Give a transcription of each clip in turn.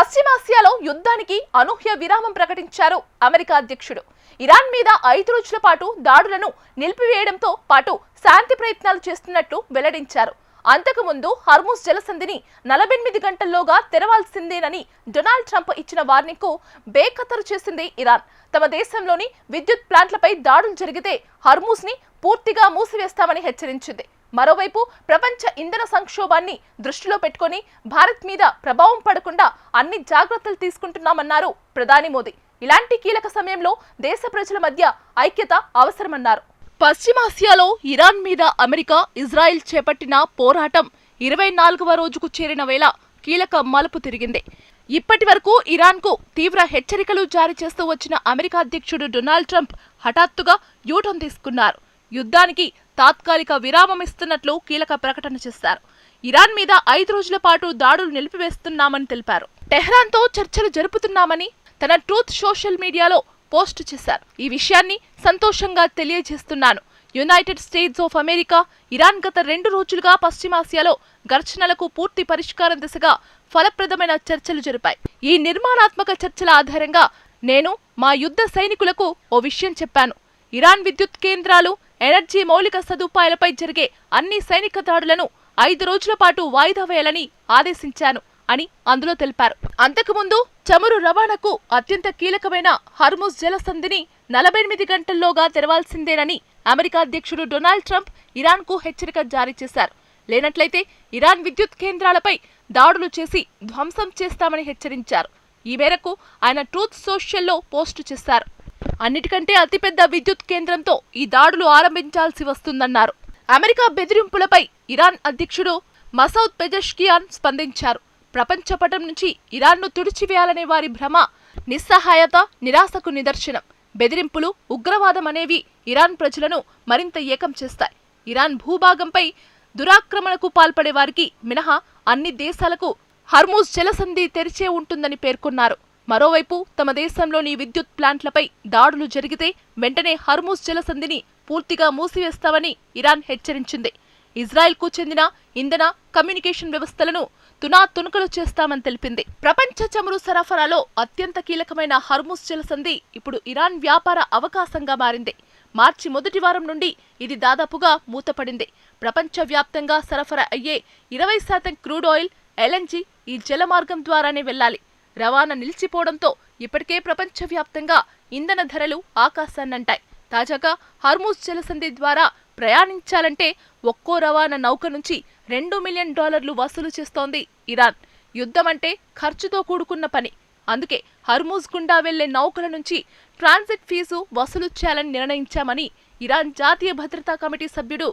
పశ్చిమాసియాలో యుద్ధానికి అనూహ్య విరామం ప్రకటించారు అమెరికా అధ్యక్షుడు. ఇరాన్ మీద 5 రోజుల పాటు దాడులను నిలిపివేయడంతో పాటు శాంతి ప్రయత్నాలు చేస్తున్నట్లు వెల్లడించారు. అంతకుముందు హర్ముజ్ జలసంధిని 48 గంటల్లోగా తెరవాల్సిందేనని డొనాల్డ్ ట్రంప్ ఇచ్చిన వార్నింగ్ కు బేఖతరు చేసింది ఇరాన్. తమ దేశంలోని విద్యుత్ ప్లాంట్లపై దాడులు జరిగితే హర్ముజ్ ని పూర్తిగా మూసివేస్తామని హెచ్చరించింది. మరోవైపు ప్రపంచ ఇంధన సంక్షోభాన్ని దృష్టిలో పెట్టుకొని భారత్ మీద ప్రభావం పడకుండా అన్ని జాగ్రత్తలు తీసుకుంటున్నామన్నారు ప్రధాని మోదీ. ఇలాంటి కీలక సమయంలో దేశ ప్రజల మధ్య ఐక్యత అవసరమన్నారు. పశ్చిమాసియాలో ఇరాన్ మీద అమెరికా, ఇజ్రాయెల్ చేపట్టిన పోరాటం 24వ రోజుకు చేరిన వేళ కీలక మలుపు తిరిగింది. ఇప్పటి వరకు ఇరాన్కు తీవ్ర హెచ్చరికలు జారీ చేస్తూ వచ్చిన అమెరికా అధ్యక్షుడు డొనాల్డ్ ట్రంప్ హఠాత్తుగా యూటర్న్ తీసుకున్నారు. యుద్ధానికి తాత్కాలిక విరామం ఇస్తున్నట్లు కీలక ప్రకటన చేశారు. ఇరాన్ మీద 5 రోజుల పాటు దాడులు నిలిపివేస్తున్నామని తెలిపారు. టెహ్రాన్తో చర్చలు జరుపుతున్నామని తన ట్రూత్ సోషల్ మీడియాలో పోస్ట్ చేశారు. ఈ విషయాన్ని సంతోషంగా తెలియజేస్తున్నాను. United states of America, Iran గత 2 రోజులుగా పశ్చిమాసియాలో ఘర్షణలకు పూర్తి పరిష్కారం దిశగా ఫలప్రదమైన చర్చలు జరిపాయి. ఈ నిర్మాణాత్మక చర్చల ఆధారంగా నేను మా యుద్ధ సైనికులకు ఓ విషయం చెప్పాను. ఇరాన్ విద్యుత్ కేంద్రాలు, ఎనర్జీ మౌలిక సదుపాయాలపై జరిగే అన్ని సైనిక దాడులను 5 రోజుల పాటు వాయిదా వేయాలని ఆదేశించాను అని అందులో తెలిపారు. అంతకుముందు చమురు రవాణాకు అత్యంత కీలకమైన హర్ముజ్ జలసంధిని 48 గంటల్లోగా తెరవాల్సిందేనని అమెరికా అధ్యక్షుడు డొనాల్డ్ ట్రంప్ ఇరాన్కు హెచ్చరిక జారీ చేశారు. లేనట్లయితే ఇరాన్ విద్యుత్ కేంద్రాలపై దాడులు చేసి ధ్వంసం చేస్తామని హెచ్చరించారు. ఈ మేరకు ఆయన ట్రూత్ సోషల్లో పోస్టు చేశారు. అన్నిటికంటే అతిపెద్ద విద్యుత్ కేంద్రంతో ఈ దాడులు ఆరంభించాల్సి వస్తుందన్నారు. అమెరికా బెదిరింపులపై ఇరాన్ అధ్యక్షుడు మసౌద్ పెజెష్కియాన్ స్పందించారు. ప్రపంచ పటం నుంచి ఇరాన్ను తుడిచివేయాలనే వారి భ్రమ, నిస్సహాయత, నిరాశకు నిదర్శనం. బెదిరింపులు, ఉగ్రవాదం అనేవి ఇరాన్ ప్రజలను మరింత ఏకం చేస్తాయి. ఇరాన్ భూభాగంపై దురాక్రమణకు పాల్పడే వారికి మినహా అన్ని దేశాలకు హర్ముజ్ జలసంధి తెరిచే ఉంటుందని పేర్కొన్నారు. మరోవైపు తమ దేశంలోని విద్యుత్ ప్లాంట్లపై దాడులు జరిగితే వెంటనే హర్ముజ్ జలసంధిని పూర్తిగా మూసివేస్తామని ఇరాన్ హెచ్చరించింది. ఇజ్రాయెల్కు చెందిన ఇంధన, కమ్యూనికేషన్ వ్యవస్థలను తునాతునకలు చేస్తామని తెలిపింది. ప్రపంచ చమురు సరఫరాలో అత్యంత కీలకమైన హర్ముజ్ జలసంధి ఇప్పుడు ఇరాన్ వ్యాపార అవకాశంగా మారింది. మార్చి మొదటి వారం నుండి ఇది దాదాపుగా మూతపడింది. ప్రపంచవ్యాప్తంగా సరఫరా అయ్యే 20% క్రూడ్ ఆయిల్, ఎల్ఎన్జీ ఈ జలమార్గం ద్వారానే వెళ్లాలి. రవాణా నిలిచిపోవడంతో ఇప్పటికే ప్రపంచవ్యాప్తంగా ఇంధన ధరలు ఆకాశాన్నంటాయి. తాజాగా హర్ముజ్ జలసంధి ద్వారా ప్రయాణించాలంటే ఒక్కో రవాణా నౌక నుంచి $2 మిలియన్ వసూలు చేస్తోంది ఇరాన్. యుద్ధం అంటే ఖర్చుతో కూడుకున్న పని. అందుకే హర్ముజ్ గుండా వెళ్లే నౌకల నుంచి ట్రాన్సిట్ ఫీజు వసూలు చేయాలని నిర్ణయించామని ఇరాన్ జాతీయ భద్రతా కమిటీ సభ్యుడు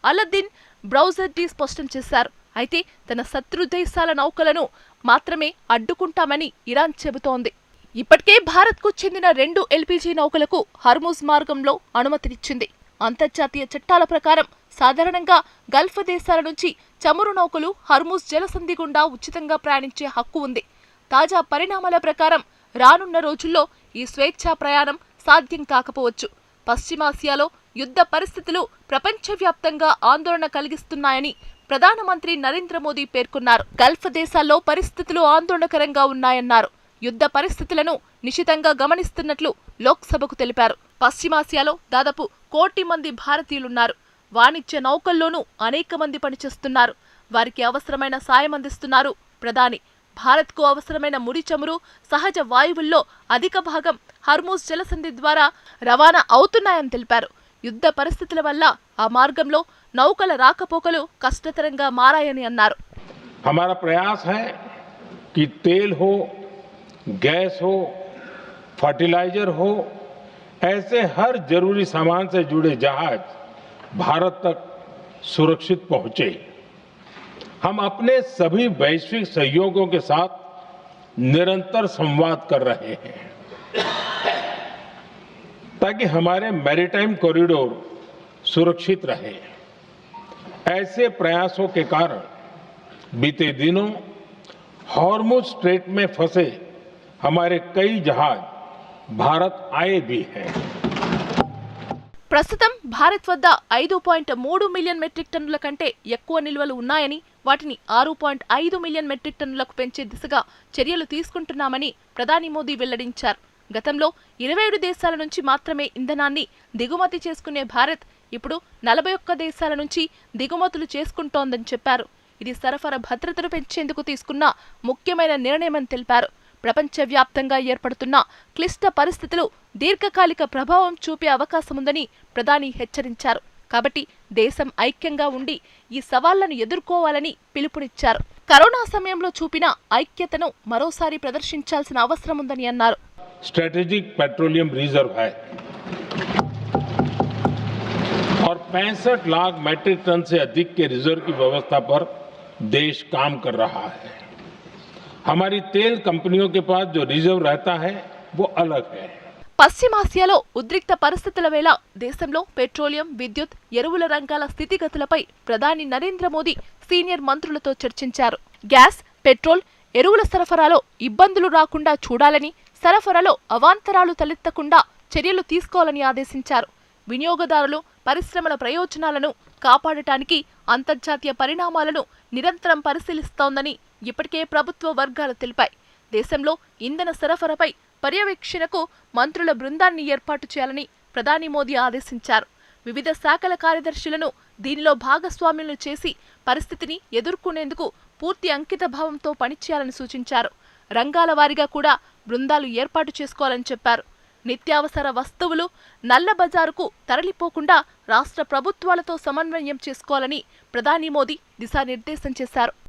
అలద్దీన్ బ్రౌజర్డీ స్పష్టం చేశారు. అయితే తన శత్రు దేశాల నౌకలను మాత్రమే అడ్డుకుంటామని ఇరాన్ చెబుతోంది. ఇప్పటికే భారత్కు చెందిన 2 ఎల్పీజీ నౌకలకు హర్ముజ్ మార్గంలో అనుమతినిచ్చింది. అంతర్జాతీయ చట్టాల ప్రకారం సాధారణంగా గల్ఫ్ దేశాల నుంచి చమురు నౌకలు హర్ముజ్ జలసంధి గుండా ఉచితంగా ప్రయాణించే హక్కు ఉంది. తాజా పరిణామాల ప్రకారం రానున్న రోజుల్లో ఈ స్వేచ్ఛా ప్రయాణం సాధ్యం కాకపోవచ్చు. పశ్చిమాసియాలో యుద్ధ పరిస్థితులు ప్రపంచవ్యాప్తంగా ఆందోళన కలిగిస్తున్నాయని ప్రధానమంత్రి నరేంద్ర మోదీ పేర్కొన్నారు. గల్ఫ్ దేశాల్లో పరిస్థితులు ఆందోళనకరంగా ఉన్నాయన్నారు. యుద్ధ పరిస్థితులను నిశితంగా గమనిస్తున్నట్లు లోక్సభకు తెలిపారు. పశ్చిమాసియాలో దాదాపు 1 కోటి మంది భారతీయులున్నారు. వాణిజ్య నౌకల్లోనూ అనేక మంది పనిచేస్తున్నారు. వారికి అవసరమైన సాయం అందిస్తున్నారు ప్రధాని. భారత్కు అవసరమైన ముడి చమురు, సహజ వాయువుల్లో అధిక భాగం హర్ముజ్ జలసంధి ద్వారా రవాణా అవుతున్నాయని తెలిపారు. యుద్ధ పరిస్థితుల వల్ల ఆ మార్గంలో నౌకల రాకపోకలు కష్టతరంగా మారాయని అన్నారు. हमारा प्रयास है कि तेल हो, गैस हो, फर्टिलाइजर हो, ऐसे हर जरूरी सामान से जुड़े जहाज भारत तक सुरक्षित पहुंचे. हम अपने सभी वैश्विक सहयोगियों के साथ निरंतर संवाद कर रहे हैं ताकि हमारे मैरीटाइम कॉरिडोर सुरक्षित रहे. ऐसे प्रयासों के कारण बीते दिनों हॉर्मुज स्ट्रेट में फंसे हमारे कई जहाज भारत आए भी हैं. ప్రస్తుతం భారత్ వద్ద 5.3 మిలియన్ మెట్రిక్ టన్నుల కంటే ఎక్కువ నిల్వలు ఉన్నాయని వాటిని 6.5 మిలియన్ మెట్రిక్ టన్నులకు పెంచే దిశగా చర్యలు తీసుకుంటున్నామని ప్రధాని మోదీ వెల్లడించారు. గతంలో 27 దేశాల నుంచి మాత్రమే ఇంధనాన్ని దిగుమతి చేసుకునే భారత్ ఇప్పుడు 41 దేశాల నుంచి దిగుమతులు చేసుకుంటోందని చెప్పారు. ఇది సరఫరా భద్రతను పెంచేందుకు తీసుకున్న ముఖ్యమైన నిర్ణయమని తెలిపారు. ప్రపంచవ్యాప్తంగా ఏర్పడుతున్న క్లిష్ట పరిస్థితులు దీర్ఘకాలిక ప్రభావం చూపే అవకాశముందని ప్రధాని హెచ్చరించారు. కాబట్టి దేశం ఐక్యంగా ఉండి ఈ సవాళ్లను ఎదుర్కోవాలని పిలుపునిచ్చారు. కరోనా సమయంలో చూపిన ఐక్యతను మరోసారి ప్రదర్శించాల్సిన అవసరం ఉందని అన్నారు. स्ट्रेटेजिक पेट्रोलियम रिजर्व है और 65 लाख मैट्रिक टन से अधिक के रिजर्व की व्यवस्था पर देश काम कर रहा है. हमारी तेल कंपनियों के पास जो रिजर्व रहता है वो अलग है. పశ్చిమాసియాలో ఉద్రిక్త పరిస్థితుల వేళ దేశంలో పెట్రోలియం, విద్యుత్, ఎరువుల రంగాల స్థితిగతులపై ప్రధాని నరేంద్ర మోదీ సీనియర్ మంత్రులతో చర్చించారు. గ్యాస్, పెట్రోల్, ఎరువుల సరఫరాలో ఇబ్బందులు రాకుండా చూడాలని, సరఫరాలో అవాంతరాలు తలెత్తకుండా చర్యలు తీసుకోవాలని ఆదేశించారు. వినియోగదారులు, పరిశ్రమల ప్రయోజనాలను కాపాడటానికి అంతర్జాతీయ పరిణామాలను నిరంతరం పరిశీలిస్తోందని ఇప్పటికే ప్రభుత్వ వర్గాలు తెలిపాయి. దేశంలో ఇంధన సరఫరాపై పర్యవేక్షణకు మంత్రుల బృందాన్ని ఏర్పాటు చేయాలని ప్రధాని మోదీ ఆదేశించారు. వివిధ శాఖల కార్యదర్శులను దీనిలో భాగస్వామ్యులు చేసి పరిస్థితిని ఎదుర్కొనేందుకు పూర్తి అంకితభావంతో పనిచేయాలని సూచించారు. రంగాల వారీగా కూడా బృందాలు ఏర్పాటు చేసుకోవాలని చెప్పారు. నిత్యావసర వస్తువులు నల్ల బజారుకు తరలిపోకుండా రాష్ట్ర ప్రభుత్వాలతో సమన్వయం చేసుకోవాలని ప్రధాని మోదీ దిశానిర్దేశం చేశారు.